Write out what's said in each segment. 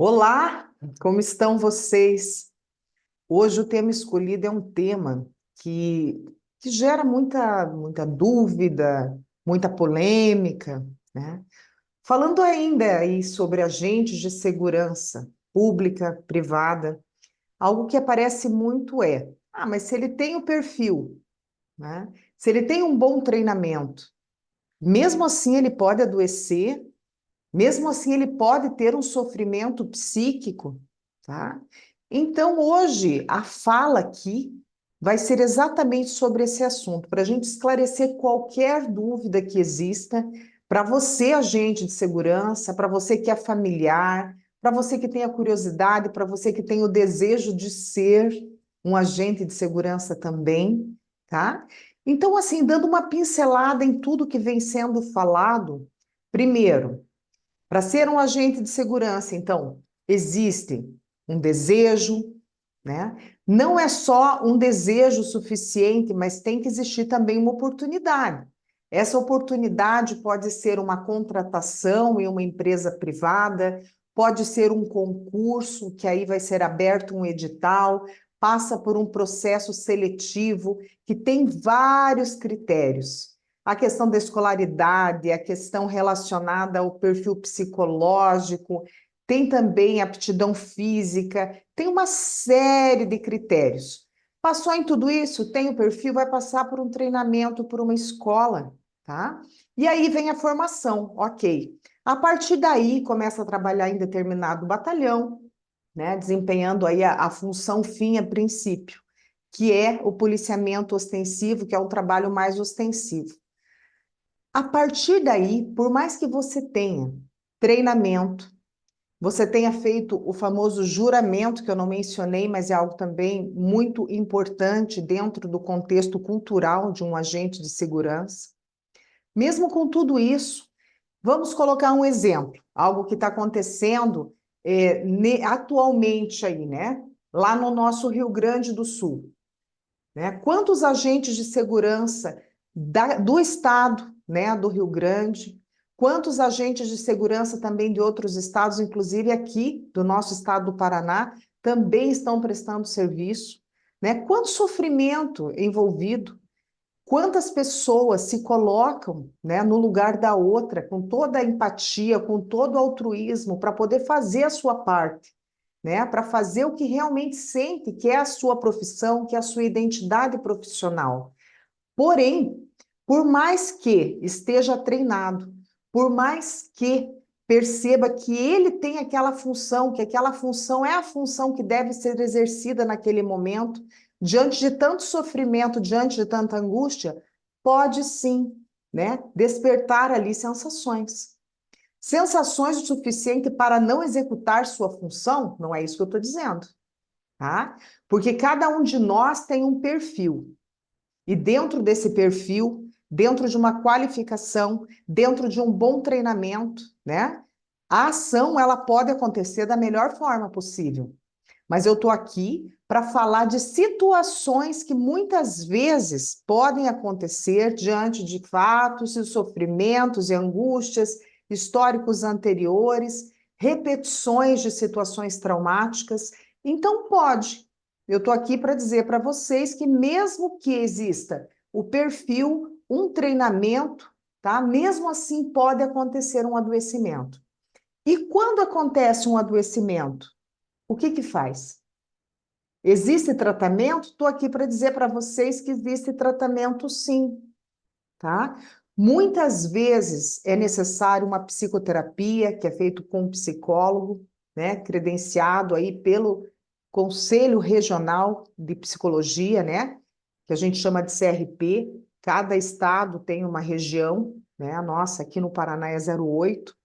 Olá, como estão vocês? Hoje o tema escolhido é um tema que, que gera muita dúvida, muita polêmica, né? Falando ainda aí sobre agentes de segurança pública, privada, algo que aparece muito mas se ele tem o perfil, né? Se ele tem um bom treinamento, mesmo assim ele pode adoecer. Mesmo assim, ele pode ter um sofrimento psíquico, tá? Então, hoje, a fala aqui vai ser exatamente sobre esse assunto, para a gente esclarecer qualquer dúvida que exista, para você, agente de segurança, para você que é familiar, para você que tem a curiosidade, para você que tem o desejo de ser um agente de segurança também, tá? Então, assim, dando uma pincelada em tudo que vem sendo falado, primeiro, para ser um agente de segurança, então, existe um desejo, né? Não é só um desejo suficiente, mas tem que existir também uma oportunidade. Essa oportunidade pode ser uma contratação em uma empresa privada, pode ser um concurso, que aí vai ser aberto um edital, passa por um processo seletivo que tem vários critérios. A questão da escolaridade, a questão relacionada ao perfil psicológico, tem também aptidão física, tem uma série de critérios. Passou em tudo isso, tem o perfil, vai passar por um treinamento, por uma escola, tá? E aí vem a formação, ok. A partir daí, começa a trabalhar em determinado batalhão, né? Desempenhando aí a função fim a princípio, que é o policiamento ostensivo, que é um trabalho mais ostensivo. A partir daí, por mais que você tenha treinamento, você tenha feito o famoso juramento, que eu não mencionei, mas é algo também muito importante dentro do contexto cultural de um agente de segurança. Mesmo com tudo isso, vamos colocar um exemplo, algo que está acontecendo atualmente aí, né? Lá no nosso Rio Grande do Sul, né? Quantos agentes de segurança do estado, né, do Rio Grande, quantos agentes de segurança também de outros estados, inclusive aqui do nosso estado do Paraná, também estão prestando serviço, né? Quanto sofrimento envolvido, quantas pessoas se colocam, né, no lugar da outra, com toda a empatia, com todo o altruísmo, para poder fazer a sua parte, né, para fazer o que realmente sente, que é a sua profissão, que é a sua identidade profissional. Porém, por mais que esteja treinado, por mais que perceba que ele tem aquela função, que aquela função é a função que deve ser exercida naquele momento, diante de tanto sofrimento, diante de tanta angústia, pode sim, né, despertar ali sensações. Sensações o suficiente para não executar sua função, não é isso que eu estou dizendo, tá? Porque cada um de nós tem um perfil. E dentro desse perfil, dentro de uma qualificação, dentro de um bom treinamento, né? A ação ela pode acontecer da melhor forma possível. Mas eu estou aqui para falar de situações que muitas vezes podem acontecer diante de fatos e sofrimentos e angústias, históricos anteriores, repetições de situações traumáticas. Então, pode. Eu estou aqui para dizer para vocês que, mesmo que exista o perfil, um treinamento, tá? Mesmo assim, pode acontecer um adoecimento. E quando acontece um adoecimento, o que que faz? Existe tratamento? Estou aqui para dizer para vocês que existe tratamento sim, tá? Muitas vezes é necessário uma psicoterapia, que é feito com um psicólogo, né, credenciado aí pelo Conselho Regional de Psicologia, né, que a gente chama de CRP. Cada estado tem uma região, né? A nossa aqui no Paraná é 08.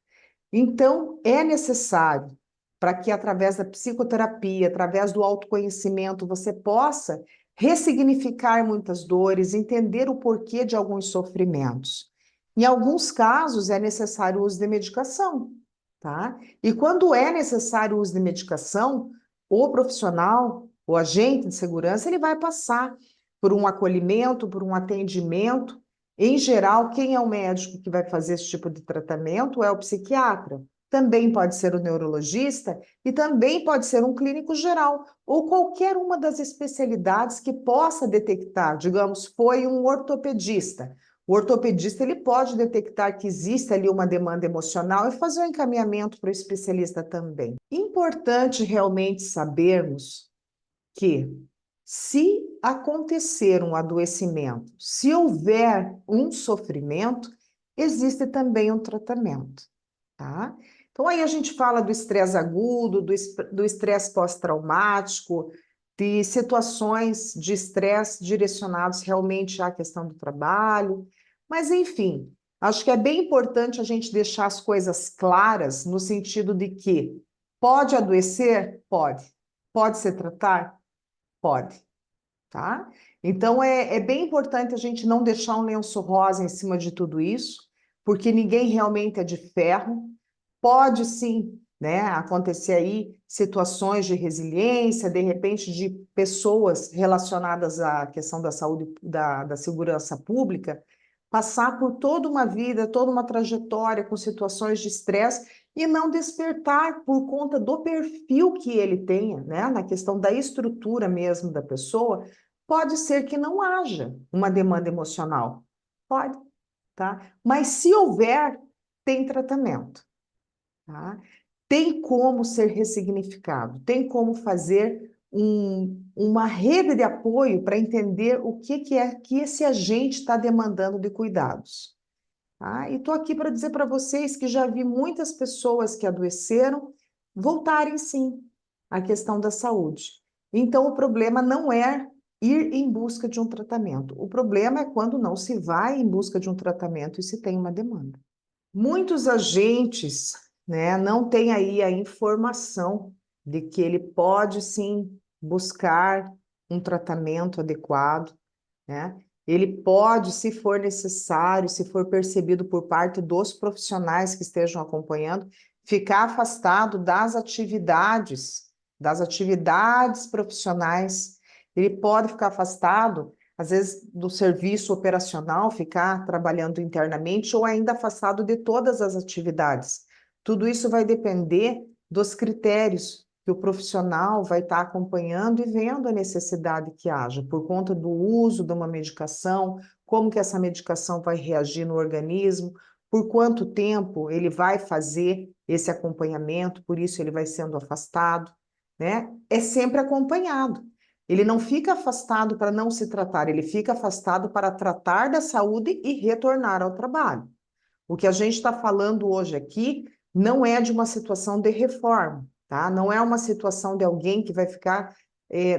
Então, é necessário para que, através da psicoterapia, através do autoconhecimento, você possa ressignificar muitas dores, entender o porquê de alguns sofrimentos. Em alguns casos, é necessário o uso de medicação, tá? E quando é necessário o uso de medicação, o profissional, o agente de segurança, ele vai passar por um acolhimento, por um atendimento. Em geral, quem é o médico que vai fazer esse tipo de tratamento é o psiquiatra. também pode ser o neurologista e também pode ser um clínico geral ou qualquer uma das especialidades que possa detectar, digamos, foi um ortopedista. O ortopedista ele pode detectar que existe ali uma demanda emocional e fazer um encaminhamento para o especialista também. Importante realmente sabermos que, se acontecer um adoecimento, se houver um sofrimento, existe também um tratamento, tá? Então, aí a gente fala do estresse agudo, do estresse pós-traumático, de situações de estresse direcionados realmente à questão do trabalho, mas, enfim, acho que é bem importante a gente deixar as coisas claras no sentido de que pode adoecer? Pode. Pode se tratar? Pode, tá? Então é bem importante a gente não deixar um lenço rosa em cima de tudo isso, porque ninguém realmente é de ferro. Pode sim, né, acontecer aí situações de resiliência, de repente de pessoas relacionadas à questão da saúde, da segurança pública, passar por toda uma vida, toda uma trajetória com situações de estresse e não despertar por conta do perfil que ele tenha, né, na questão da estrutura mesmo da pessoa, pode ser que não haja uma demanda emocional. Pode, tá? Mas se houver, tem tratamento. Tá? Tem como ser ressignificado, tem como fazer uma rede de apoio para entender o que é que esse agente está demandando de cuidados. Tá? E estou aqui para dizer para vocês que já vi muitas pessoas que adoeceram voltarem sim à questão da saúde. Então, o problema não é ir em busca de um tratamento. O problema é quando não se vai em busca de um tratamento e se tem uma demanda. Muitos agentes, né, não têm aí a informação de que ele pode sim buscar um tratamento adequado, né? Ele pode, se for necessário, se for percebido por parte dos profissionais que estejam acompanhando, ficar afastado das atividades profissionais. Ele pode ficar afastado, às vezes, do serviço operacional, ficar trabalhando internamente ou ainda afastado de todas as atividades. Tudo isso vai depender dos critérios que o profissional vai estar acompanhando e vendo a necessidade que haja, por conta do uso de uma medicação, como que essa medicação vai reagir no organismo, por quanto tempo ele vai fazer esse acompanhamento, por isso ele vai sendo afastado, né? É sempre acompanhado. Ele não fica afastado para não se tratar, ele fica afastado para tratar da saúde e retornar ao trabalho. O que a gente está falando hoje aqui não é de uma situação de reforma, tá? Não é uma situação de alguém que vai ficar,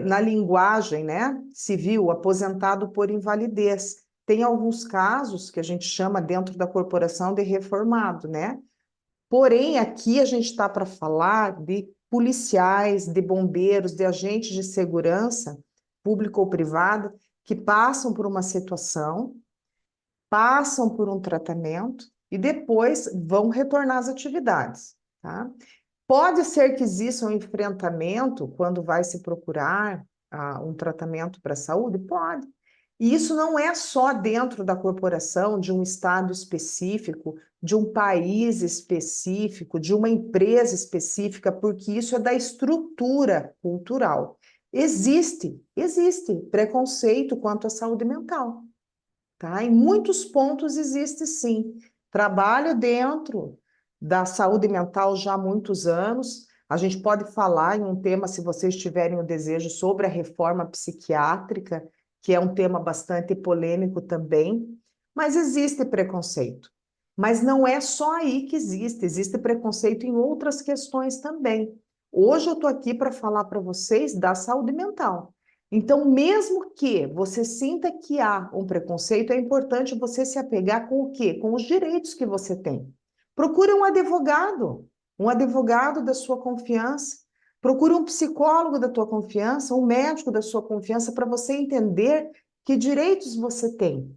na linguagem, né, civil, aposentado por invalidez. Tem alguns casos que a gente chama dentro da corporação de reformado, né? Porém, aqui a gente está para falar de policiais, de bombeiros, de agentes de segurança, pública ou privada, que passam por uma situação, passam por um tratamento e depois vão retornar às atividades, tá? Pode ser que exista um enfrentamento quando vai se procurar um tratamento para a saúde? Pode. E isso não é só dentro da corporação, de um estado específico, de um país específico, de uma empresa específica, porque isso é da estrutura cultural. Existe preconceito quanto à saúde mental. Tá? Em muitos pontos existe sim. Trabalho dentro da saúde mental já há muitos anos. A gente pode falar em um tema, se vocês tiverem o desejo, sobre a reforma psiquiátrica, que é um tema bastante polêmico também, mas existe preconceito. Mas não é só aí que existe preconceito em outras questões também. Hoje eu estou aqui para falar para vocês da saúde mental. Então, mesmo que você sinta que há um preconceito, é importante você se apegar com o quê? Com os direitos que você tem. Procure um advogado da sua confiança. Procure um psicólogo da tua confiança, um médico da sua confiança, para você entender que direitos você tem.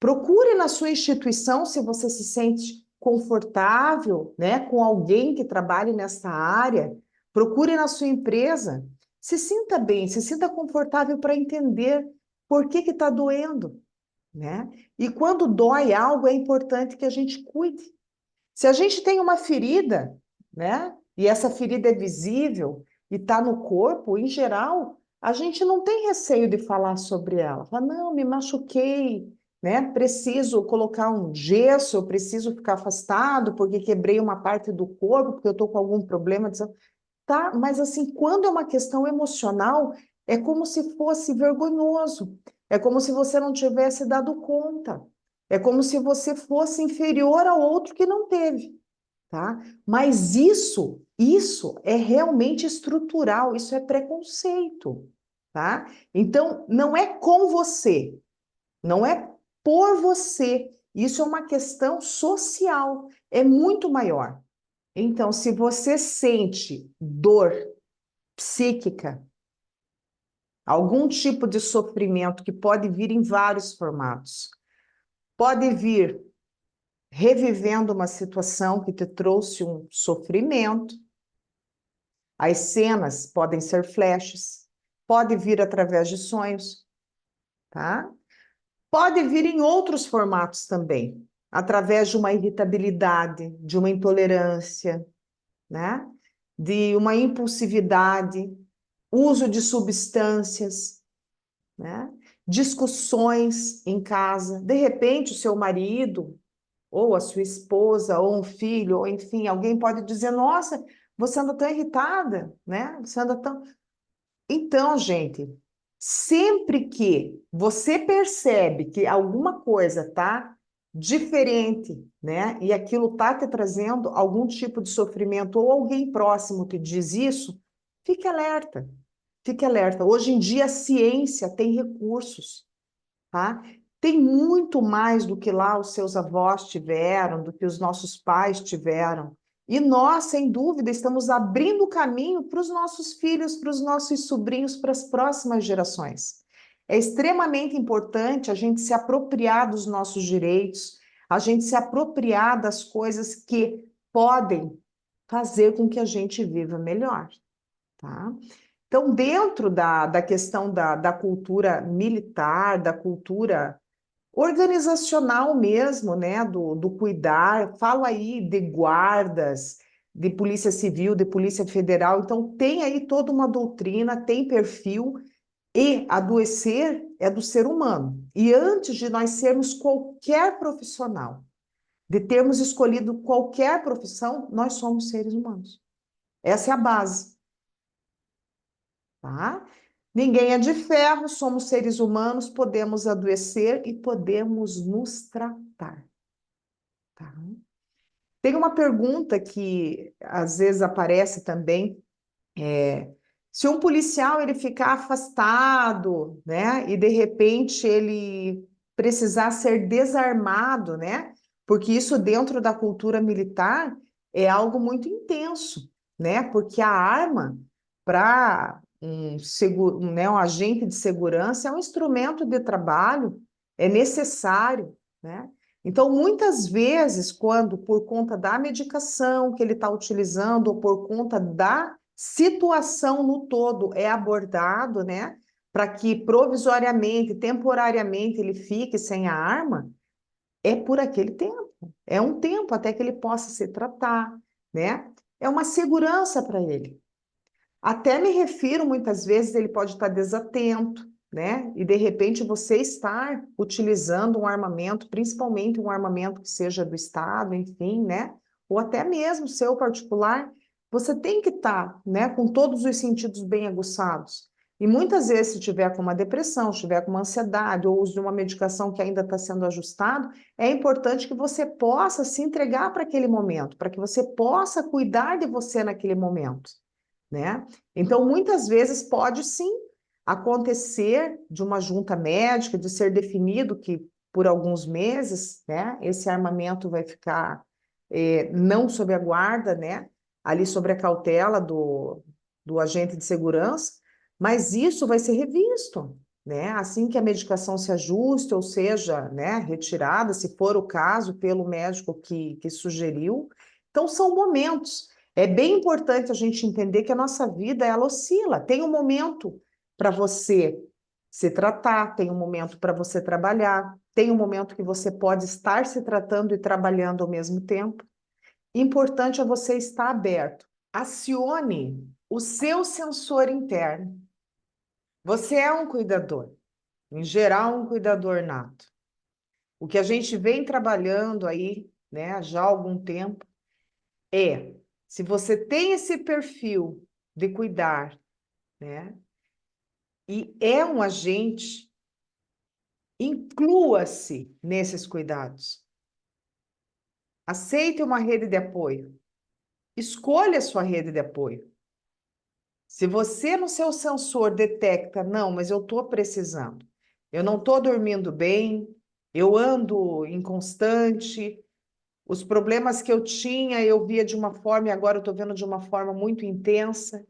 Procure na sua instituição se você se sente confortável, né, com alguém que trabalhe nessa área. Procure na sua empresa. Se sinta bem, se sinta confortável para entender por que está doendo, né? E quando dói algo, é importante que a gente cuide. Se a gente tem uma ferida, né? E essa ferida é visível e está no corpo, em geral, a gente não tem receio de falar sobre ela. Fala, não, me machuquei, né? Preciso colocar um gesso, eu preciso ficar afastado porque quebrei uma parte do corpo, porque eu estou com algum problema. Tá, mas assim, quando é uma questão emocional, é como se fosse vergonhoso. É como se você não tivesse dado conta. É como se você fosse inferior ao outro que não teve, tá? Mas isso é realmente estrutural, isso é preconceito, tá? Então, não é com você, não é por você. Isso é uma questão social, é muito maior. Então, se você sente dor psíquica, algum tipo de sofrimento que pode vir em vários formatos. Pode vir revivendo uma situação que te trouxe um sofrimento. As cenas podem ser flashes, pode vir através de sonhos, tá? Pode vir em outros formatos também, através de uma irritabilidade, de uma intolerância, né? De uma impulsividade, uso de substâncias, né? Discussões em casa. De repente, o seu marido, ou a sua esposa, ou um filho, ou enfim, alguém pode dizer: Nossa, você anda tão irritada, né? Você anda tão. Então, gente, sempre que você percebe que alguma coisa tá diferente, né? E aquilo tá te trazendo algum tipo de sofrimento, ou alguém próximo te diz isso, fique alerta. Fique alerta. Hoje em dia a ciência tem recursos, tá? Tem muito mais do que lá os seus avós tiveram, do que os nossos pais tiveram. E nós, sem dúvida, estamos abrindo o caminho para os nossos filhos, para os nossos sobrinhos, para as próximas gerações. É extremamente importante a gente se apropriar dos nossos direitos, a gente se apropriar das coisas que podem fazer com que a gente viva melhor, tá? Então, dentro da questão da cultura militar, da cultura organizacional mesmo, né, do cuidar, falo aí de guardas, de polícia civil, de polícia federal, então tem aí toda uma doutrina, tem perfil, e adoecer é do ser humano. E antes de nós sermos qualquer profissional, de termos escolhido qualquer profissão, nós somos seres humanos. Essa é a base, tá? Ninguém é de ferro, somos seres humanos, podemos adoecer e podemos nos tratar, tá? Tem uma pergunta que às vezes aparece também, se um policial ele ficar afastado, né, e de repente ele precisar ser desarmado, né? Porque isso dentro da cultura militar é algo muito intenso, né? Porque a arma para né, um agente de segurança é um instrumento de trabalho, é necessário, né? Então, muitas vezes, quando por conta da medicação que ele está utilizando, ou por conta da situação no todo é abordado, né? Para que provisoriamente, temporariamente, ele fique sem a arma, é por aquele tempo. É um tempo até que ele possa se tratar, né? É uma segurança para ele. Até me refiro, muitas vezes, ele pode estar desatento, né? E de repente você estar utilizando um armamento, principalmente um armamento que seja do Estado, enfim, né? Ou até mesmo seu particular, você tem que estar, né, com todos os sentidos bem aguçados. E muitas vezes, se tiver com uma depressão, se tiver com uma ansiedade, ou uso de uma medicação que ainda está sendo ajustado, é importante que você possa se entregar para aquele momento, para que você possa cuidar de você naquele momento, né? Então, muitas vezes pode sim acontecer de uma junta médica, de ser definido que por alguns meses, né, esse armamento vai ficar não sob a guarda, né, ali sob a cautela do agente de segurança, mas isso vai ser revisto, né, assim que a medicação se ajuste, ou seja, né, retirada, se for o caso, pelo médico que sugeriu. Então, são momentos. É bem importante a gente entender que a nossa vida, ela oscila. Tem um momento para você se tratar, tem um momento para você trabalhar, tem um momento que você pode estar se tratando e trabalhando ao mesmo tempo. importante é você estar aberto. Acione o seu sensor interno. Você é um cuidador, em geral, um cuidador nato. O que a gente vem trabalhando aí, né, já há algum tempo, é, se você tem esse perfil de cuidar, né, e é um agente, inclua-se nesses cuidados. Aceite uma rede de apoio. Escolha a sua rede de apoio. Se você no seu sensor detecta, não, mas eu estou precisando, eu não estou dormindo bem, eu ando inconstante, os problemas que eu tinha eu via de uma forma e agora eu estou vendo de uma forma muito intensa,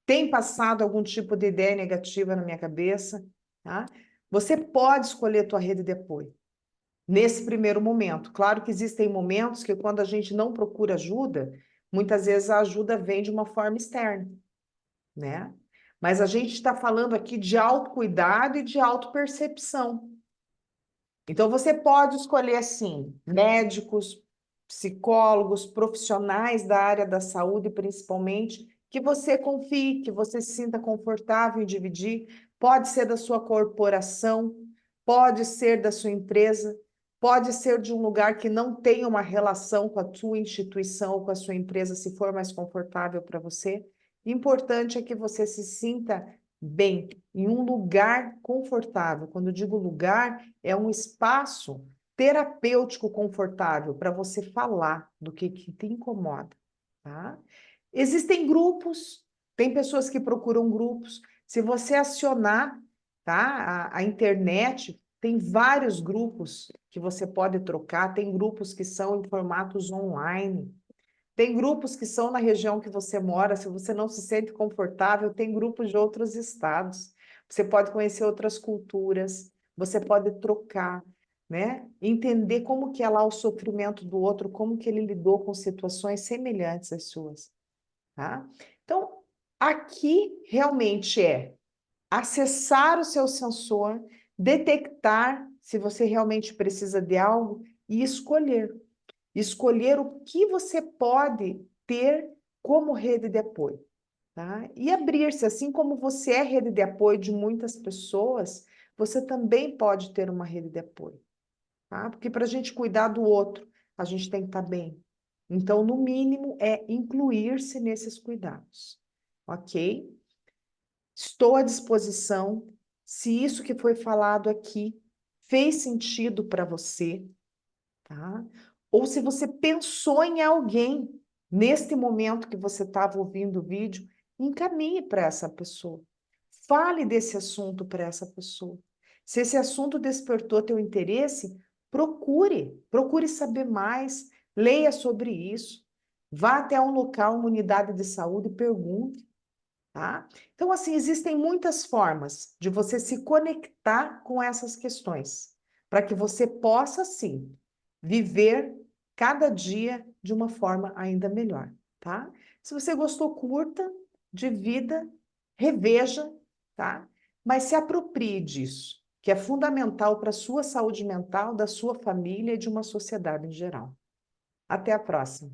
tem passado algum tipo de ideia negativa na minha cabeça, tá? Você pode escolher a tua rede de apoio nesse primeiro momento. Claro que existem momentos que quando a gente não procura ajuda, muitas vezes a ajuda vem de uma forma externa, né? Mas a gente está falando aqui de autocuidado e de autopercepção. Então, você pode escolher, assim, médicos, psicólogos, profissionais da área da saúde, principalmente, que você confie, que você se sinta confortável em dividir. Pode ser da sua corporação, pode ser da sua empresa, pode ser de um lugar que não tem uma relação com a sua instituição ou com a sua empresa, se for mais confortável para você. Importante é que você se sinta bem, em um lugar confortável. Quando eu digo lugar, é um espaço terapêutico confortável para você falar do que te incomoda, tá? Existem grupos, tem pessoas que procuram grupos. Se você acionar, tá, a internet, tem vários grupos que você pode trocar, tem grupos que são em formatos online. Tem grupos que são na região que você mora, se você não se sente confortável, tem grupos de outros estados. Você pode conhecer outras culturas, você pode trocar, né? Entender como que é lá o sofrimento do outro, como que ele lidou com situações semelhantes às suas, tá? Então, aqui realmente é acessar o seu sensor, detectar se você realmente precisa de algo e escolher. Escolher o que você pode ter como rede de apoio, tá? E abrir-se, assim como você é rede de apoio de muitas pessoas, você também pode ter uma rede de apoio, tá? Porque para a gente cuidar do outro, a gente tem que estar bem. Então, no mínimo, é incluir-se nesses cuidados, ok? Estou à disposição. Se isso que foi falado aqui fez sentido para você, tá? Ou se você pensou em alguém neste momento que você estava ouvindo o vídeo, encaminhe para essa pessoa. Fale desse assunto para essa pessoa. Se esse assunto despertou teu interesse, procure saber mais, leia sobre isso. Vá até um local, uma unidade de saúde e pergunte, tá? Então, assim, existem muitas formas de você se conectar com essas questões, para que você possa, sim, viver cada dia de uma forma ainda melhor, tá? Se você gostou, curta, divida, reveja, tá? Mas se aproprie disso, que é fundamental para a sua saúde mental, da sua família e de uma sociedade em geral. Até a próxima.